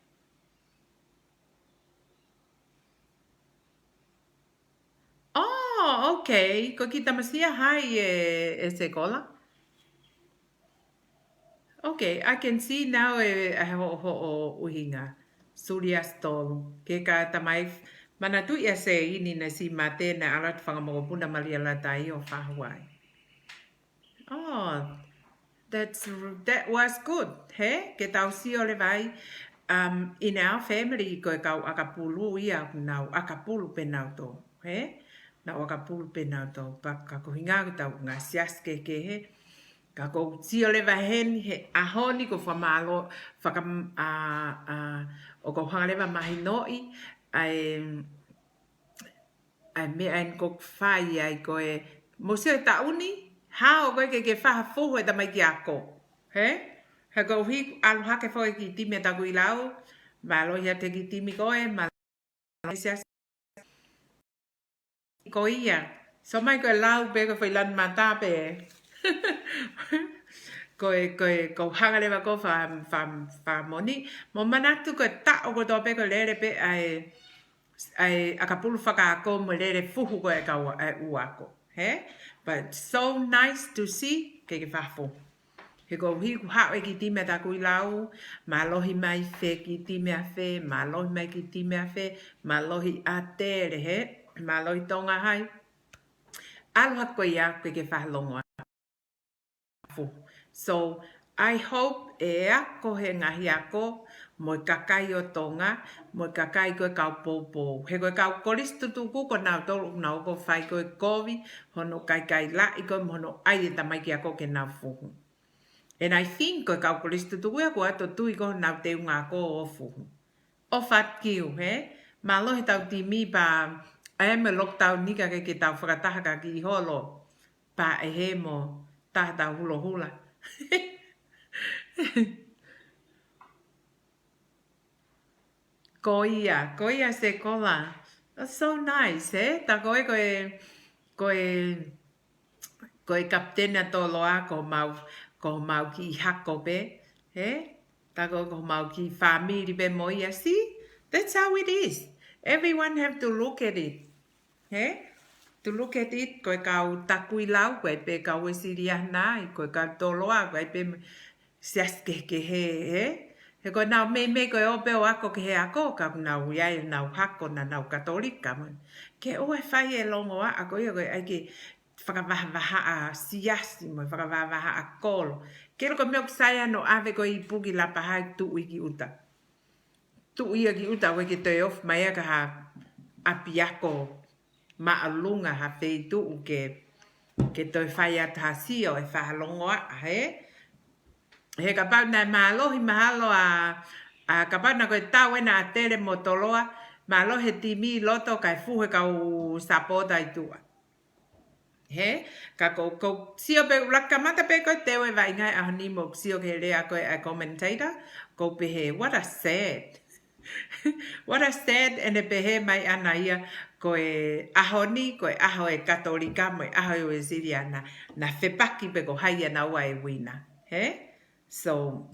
Oh, okay. Ko kita masia hai e sekolah. Okay, I can see now ho uhinga. Surya stol. Ke ka tamai manatu ia se ini na si mate na alat whangamogopuna maliala tai o whahuai. Oh, that was good. He? Ke tau si ole vai. In our family, ko kau Akapulu ia nau Akapulu penau to. He? Nau Akapulu penau to. Ka ko hinga ko tau ngā sias ke he. Ka ko tio le vahen he ahoni ko whamalo o ko hanga lewa mahinoi ai me an ko whai ai ko e mosio e tauni hao koe ke whaha fuhu e tamai ki ako. He? He ko hi aloha ke whoi ki time Takuilau malo ia te ki timi koe malo sias ko ia. So mai ko lau pe ko whailan mata pe. Ko hanga lewa ko wha moni. Mo manatu ko ta o ko tope ko lere pe ai Akapulu whakaako mo lere fuhu ko e kau uako. He? But so nice to see ke whafo. He ko hi ku hao e ki time Takuilau, malohi mai fe ki time a fe, malohi mai ki time a fe, malohi a tere he, malohi tonga hai. Aloha ko ia ke whahalongoa. So, I hope e ako he ngahi ako mo kakai o Tonga, mo kakai koe kau popo. He koe kau Kolisi tutuku ko nau tolu nau ko whai koe kovi, hono kai la i koe mono ai e tamai ki ako ke nau fuhu. And I think koe kau Kolisi tutuku e ko ato tui ko nau te unga ko o fuhu. O what kiu, he? Malo he tau timi pa ai me lok tau nika ke tau whakataha ka ki holo. Pa e he mo taha tau hulo hula. Ko ia sekolah. That's so nice, eh? Ta koe kaptena TOLOA ko mau ki hako pe, eh? Ta koe ko mau ki family pe mo ia. See? That's how it is. Everyone have to look at it. He? To look at it, koe kau takuilau, koe pe kau esiria nai, koe kau toloa, koe pe siaske ke he. He koe nau me koe ope o ako ke he ako, ka nau iai nau hako na nau katolika. Ke oe whai e longo a ako ia koe aike whakavaha a siasi mo, whakavaha a kolo. Ke roko meo ksaya no ave koe i puki LAPAHA tu iki uta. Tu iki uta koe ke toi of mai aka ha apiako maalunga ha feitu ke toi whai ata sio e whahalongo a he. He kapau nai mālohi mahalo a kapau na koe tau ena a tere mo TOLOA, mālohi timi Loto kai fuhe kau sapota i tua. He, ka ko sio pe rakamata pe koe tewe vai ngai a honi mo sio ke rea koe a commentator, ko pe he, what a sad. What a sad ene pe he mai ana ia koe ahoni, koe aho e katolika mo aho e siriana na whepaki pe ko hai ana ua e wina. He? So,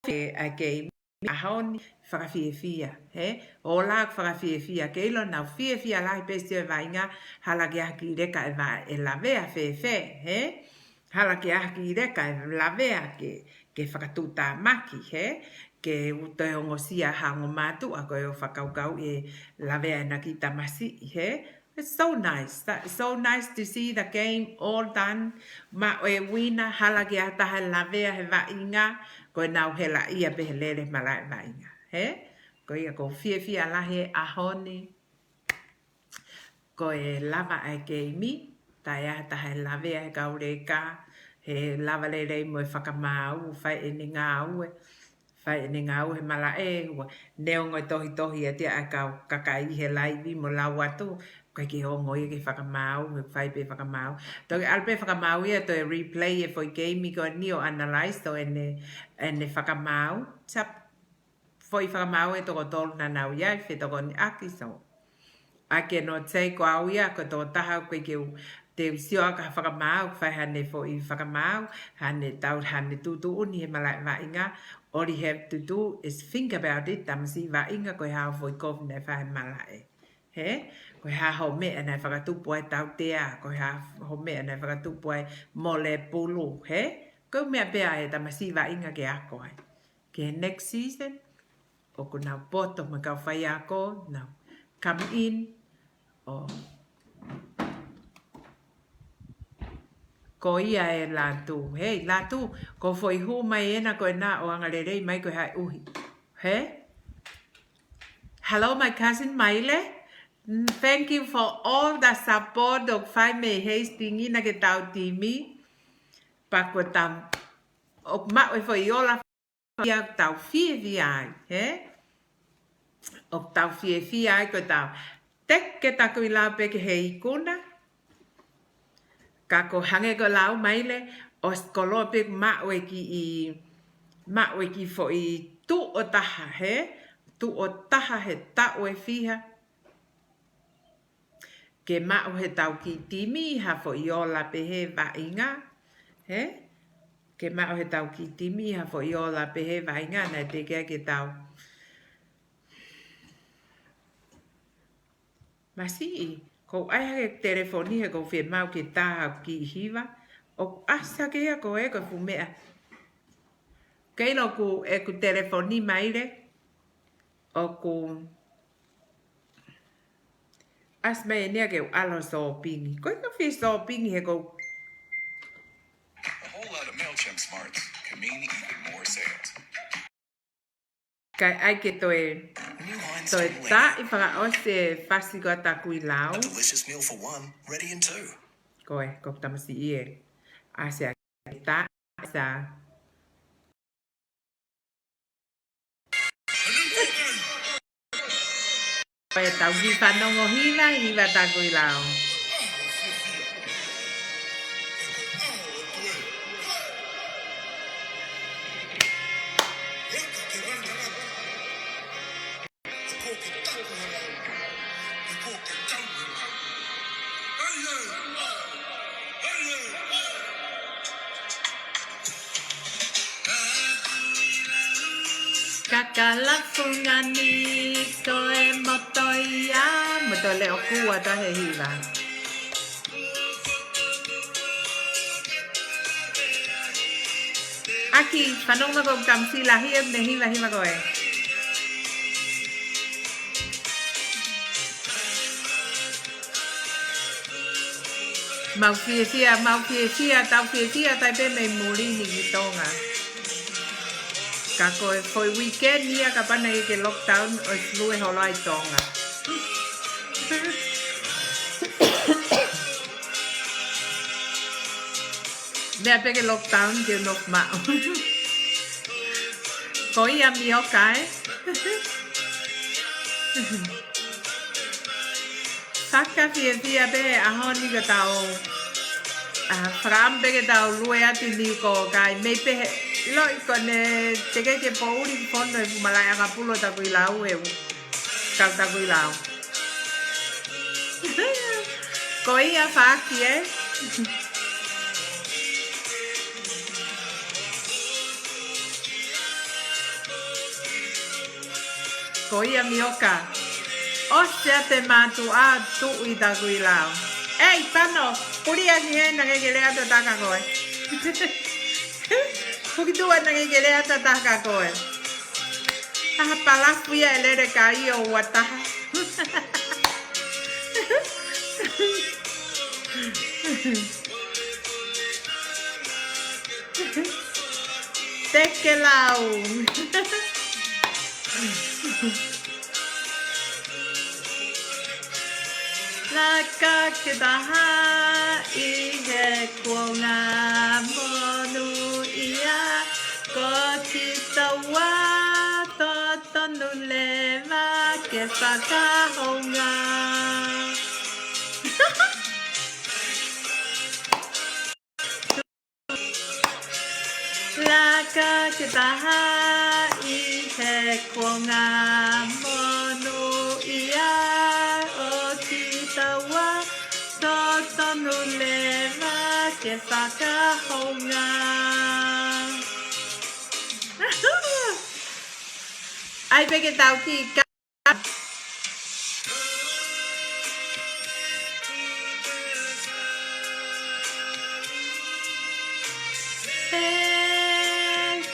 a game ahoni FAKAFIEFIA, he? O la FAKAFIEFIA, ke ilo nau FIEFIA lahi pesi e vainga hala ke aki reka e lavea he? Hala ke aki reka e lavea ke whakatuta maki, he? Ke utoe ongosia hango matu a koe o whakaukau e lavea e nakita masi, he? It's so nice. It's so nice to see the game all done. Ma e wina hala ki ataha lavea he vainga. Koe nau he la ia pe he lere malai vainga. He? Koe ia ko FIEFIA lahi ahoni. Koe lava ai keimi. Tai ataha lavea he kaureka. He lava lere mo e whakamau. Whai e ni ngāue. Whai e ni ngāue he mala e. Neongo tohi a tia a kau kakai he laivi mo lau atu. Koe ki hongo i ke whakamau, he whai pe whakamau. Toki alpe whakamau ia to e replay e foi game ko ni o analyze to ene whakamau. Tap foi whakamau e toko tolu na nau iai whi toko ni aki so. Ake no tei ko au ia ko toko taha koe ke te sio aka whakamau, whai hane foi whakamau, hane tau hane tutu uni he malai vainga. All you have to do is think about it, tamasi vainga koe hao foi kofi ne whai malai. He? Koe ha ho mea nei whakatupu ai tau tea, koe ha ho mea nei whakatupu ai mole pulu, he? Koe mea pea e tamasiwa inga ke ako ai. Ke next season, o ko nau poto me kau whai ako, nau come in, o ko ia e lātu, hei lātu, ko foi hu mai ena koe nā o angarerei mai koe hai uhi, he? Hello my cousin Maile. Thank you for all the support of Whai me hasting ina ke tau timi. Pako tam ok ma e foi ola ia tau FIEFIA, he? Ok tau FIEFIA ko tau. Tek ke Takuilau pe ke he IKUNA. Ka ko hange ko lau maile os kolo pe ma ki fo i tu o taha, he? Tu o taha he ta o e fiha. Ke mao he tau ki timi ha fo i ola pe he vainga. He? Ke mao he tau ki timi ha fo i ola pe he vainga na te kia ke tau. Masi, ko ai hake telefoni he ko whi mau ke taha ki hiwa. O asa ke ia ko e ko fumea. Keino ku e ku telefoni maile. O ku... As me enia ke alo so pingi. Koe ka whi so pingi he ko... A whole lot of MailChimp smarts can mean even more sales. Kai ai ke toe... Toe ta i whaka o se whasiko Takuilau. A delicious meal for one, ready in two. Koe, ko tamasi ie. A se a ta sa... Koe tau hi whanongo hiva Takuilau. Kalafungani toe motoia moto leo kua ta he hiva. Aki fanong na kong kam sila hiya ne hiva koe. Mau fiefia tau fiefia tai pe me muri ni ki Tonga. Ka koe foi weekend nia ka pana ke lockdown o flue holo ai Tonga. Mea pe ke lockdown ke nok mao. Koi a mioka Saka fiefia pe ahoni ka tau. Fram pe ke tau lue ati ni ko kai me pe lo ikone teke ke pouri fondo e fumalai Akapulu Takuilau e kau Takuilau. Koi a faki Koi a mioka. Osea te matu a tu i Takuilau. Ei, pano, puri a ki he na ke lea to taka koe. Puki tua na ke lea to taka koe. Aha palafuia e lere ka i o wataha. Tekelau. Laka ke taha I he kuonga monu ia ko ki taua to tonu lewa ke whakahonga. Laka ke taha I he kuonga monu ia o ki taua to tonu lewa ke whakahonga. Ai pe ke tau ki ka.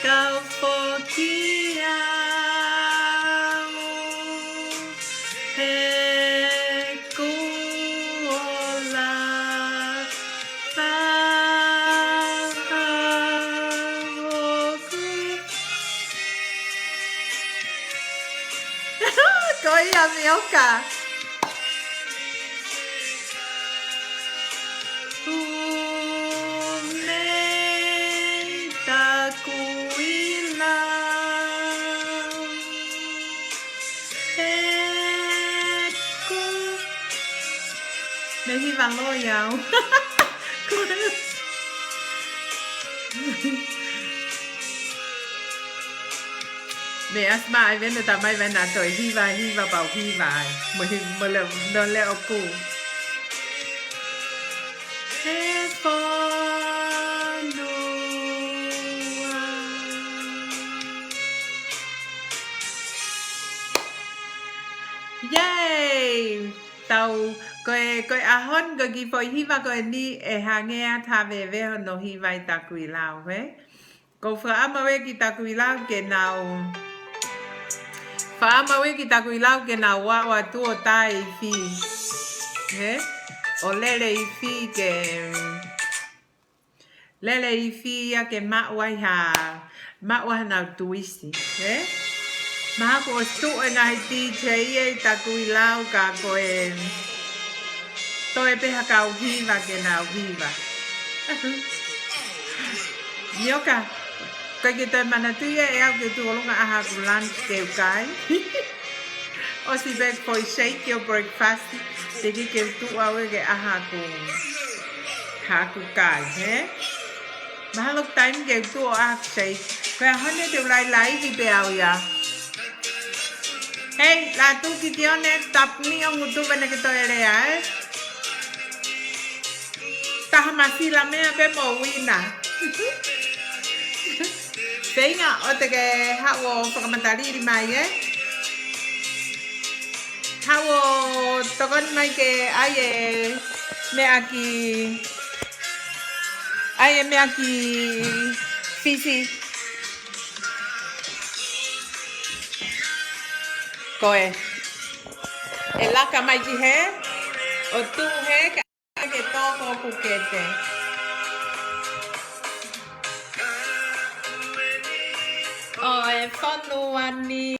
Kau fokia he kuola Koi a mioka. Để hy vọng lôi vào. Mẹ asma ai bên ta mai bên nào tuổi hy vọng bảo hy vọng mới là nó leo cụ. Yay! Tàu coi ahon coi ki foi hiva coi ni e hangea tha ve no hiva I Takuilau he. Ko whaamawe ki Takuilau ke nau. Whaamawe ki Takuilau ke nau wa tuo tai fi. He? O lele I fi ke lele I fi ya ke mawai nau tuisi. He? Maha ko stu e ngahi ti chei Takuilau ka koe toi pe hakau hiva ke nau hiva. Nyoka, koe ke toi manatuia e au ke tuolunga aha ku lunch ke ukai. O si bek koi shake your breakfast te ki ke tu au ke aha ku haku kai, he? Maha lok time ke tu o aha shake. Koe ahone te ulai ki pe au ya. Hey, la tu ki tione tap ni o ngutu bene ke toi rea, Taha masila mea pe mo wina. Venga, otra que hago mentali di maya. Hago tokan mai que aye me aquí fisi. Koe. El cama KIHE o tu he que toco kukete. Oh, FANAU ani.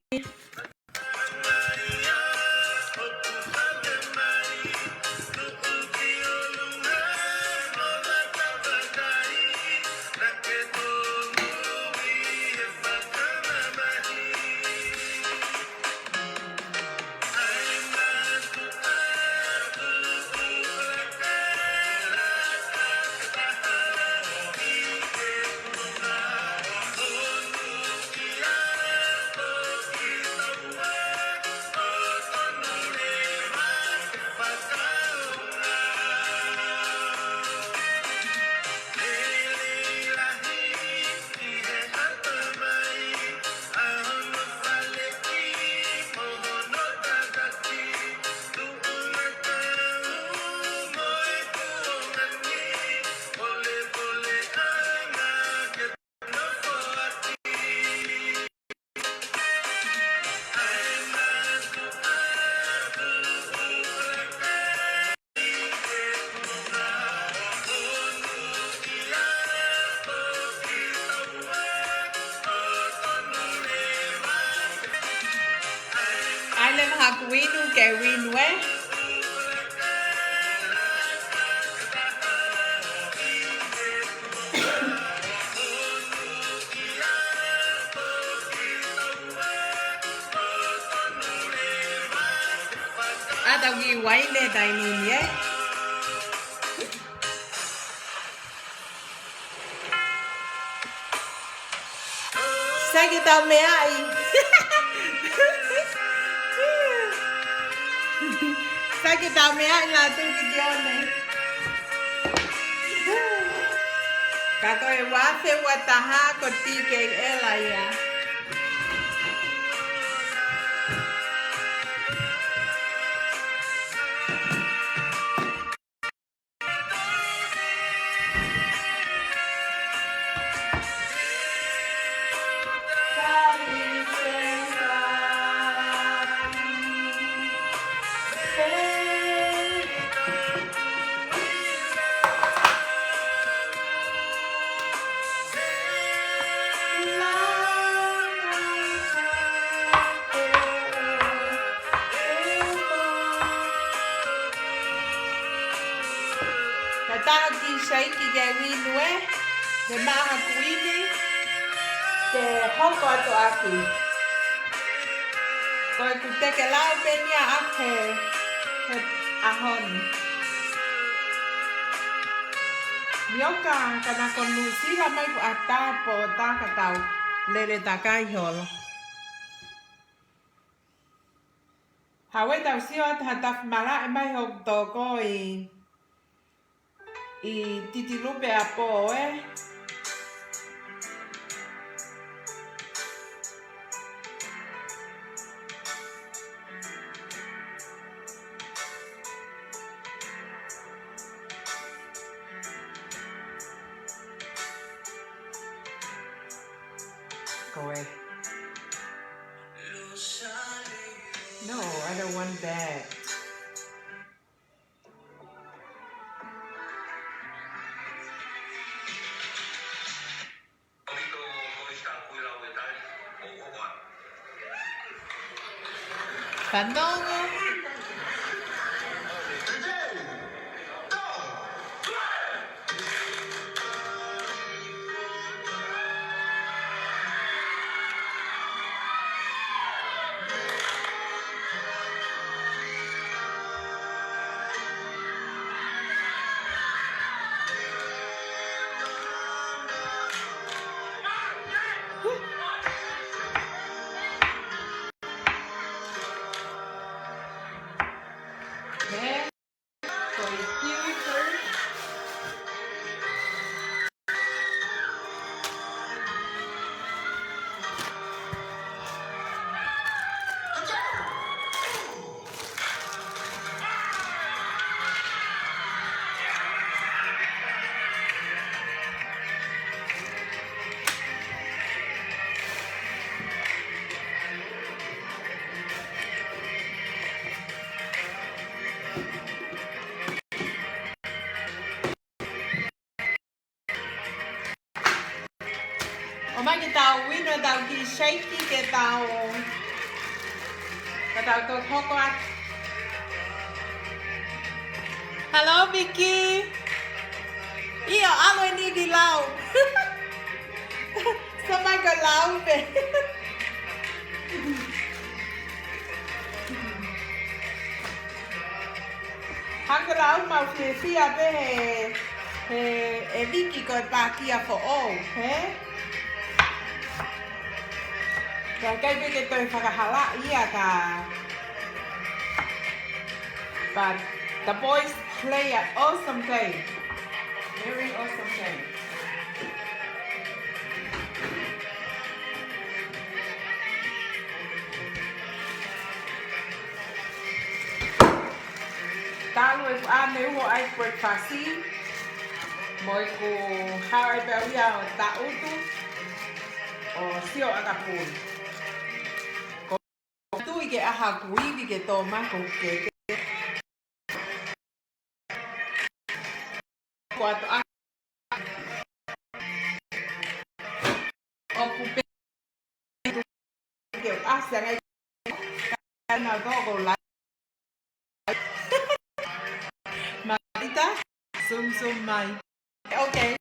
Alam hakwinu ke winwe. Ada gi waile dainin ye. Sakit me ai. Sakit me ai la tu kione. Kako e wase wataha ko tike ela ya. Taki shaiki ke winwe. De maha kuini. Ke hoko ato aki. Koi kuteke lau penia ake. Ahon. Mioka kana konu Sila mai ku atapo takatau. Lele takai holo. Hawe tau siot hataf mala e mai hok toko I titilupe apo Go away. No, I don't want that. FANAU. tao wina tao ki shaky ke tao. Ka tao to hokwa. Hello Vicky. Iyo alo ni di lau. Samai ka lau pe. Hange lau mau FIEFIA pe he Vicky ko pa kia for all, he? Kai pe ke toi whakahala ia ka. But the boys play an awesome game. Very awesome game. Talo e ane ho ai breakfast. Moi ko hae bea o ta utu o sio Akapulu. Ko tui ke aha kuiwi ke tō mako ke ko ato a o kupe ke asa ngai kana dogo la Marita sum mai. Okay.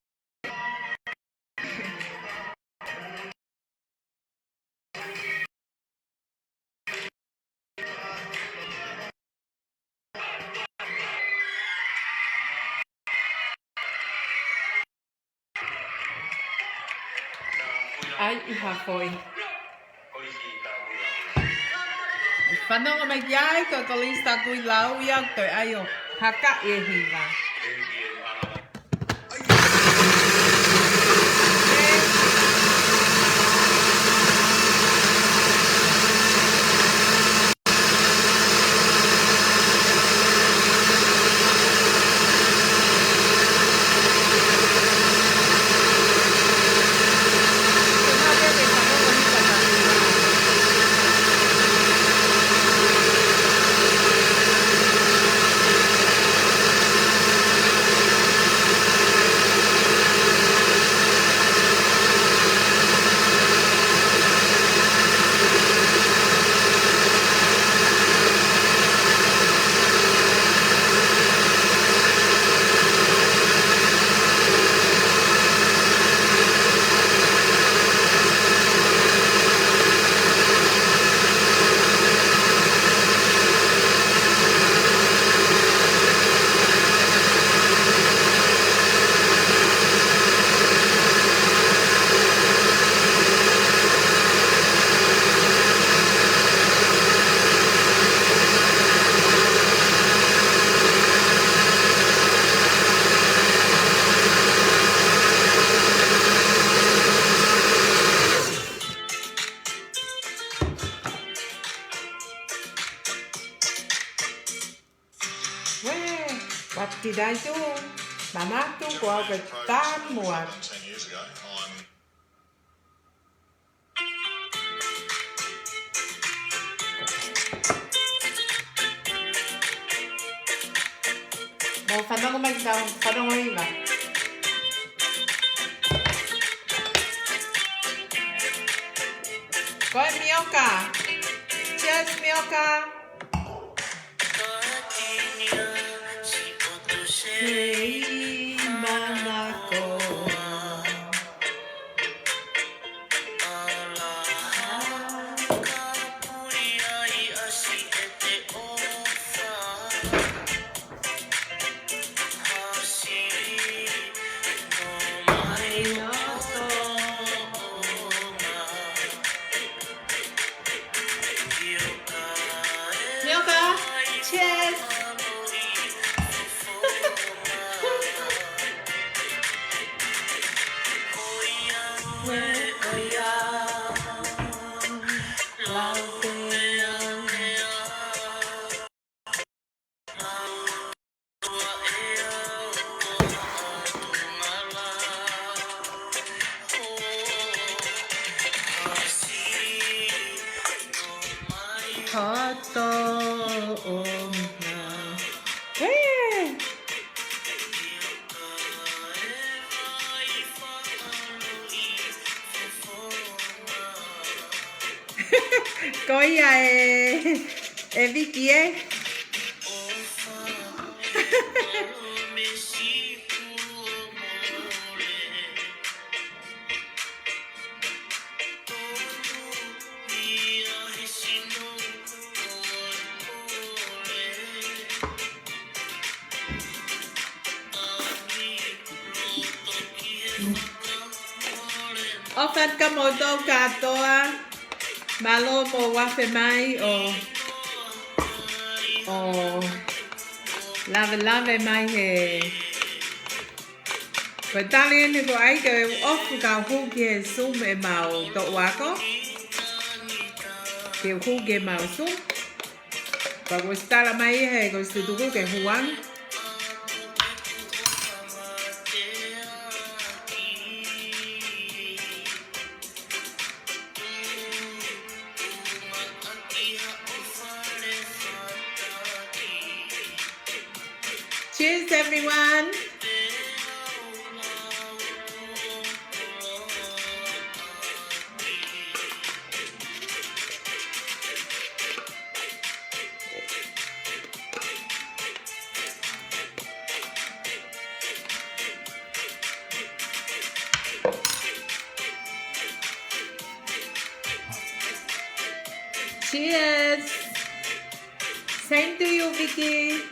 Ai iha foi. Whanonga mai kiai ko Kolisi Takuilau ia to ayo haka e hiwa. What did I do? Mama tu ko ke tan muat. 10 years ago, I'm Mo whanonga mai tau, whanonga iwa. Koe Mioka. Cheers Mioka. Hei manako. Mioka, cheers. Hato omna. Hey! Koia e Vicky e. Ofat ka mo tō katoa. Malo mo wafe mai o lave mai he. Ko tali ni ko ai ke ofu ka huki he sum e mau to wako. Ke huki mau sum. Pa ko stala mai he ko stutuku ke huang. Cheers, everyone. Cheers. Same to you, Vicky.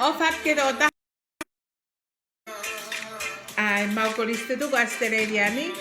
Ofat ke dota. Ai mau Kolisi Takuilau Australia ni.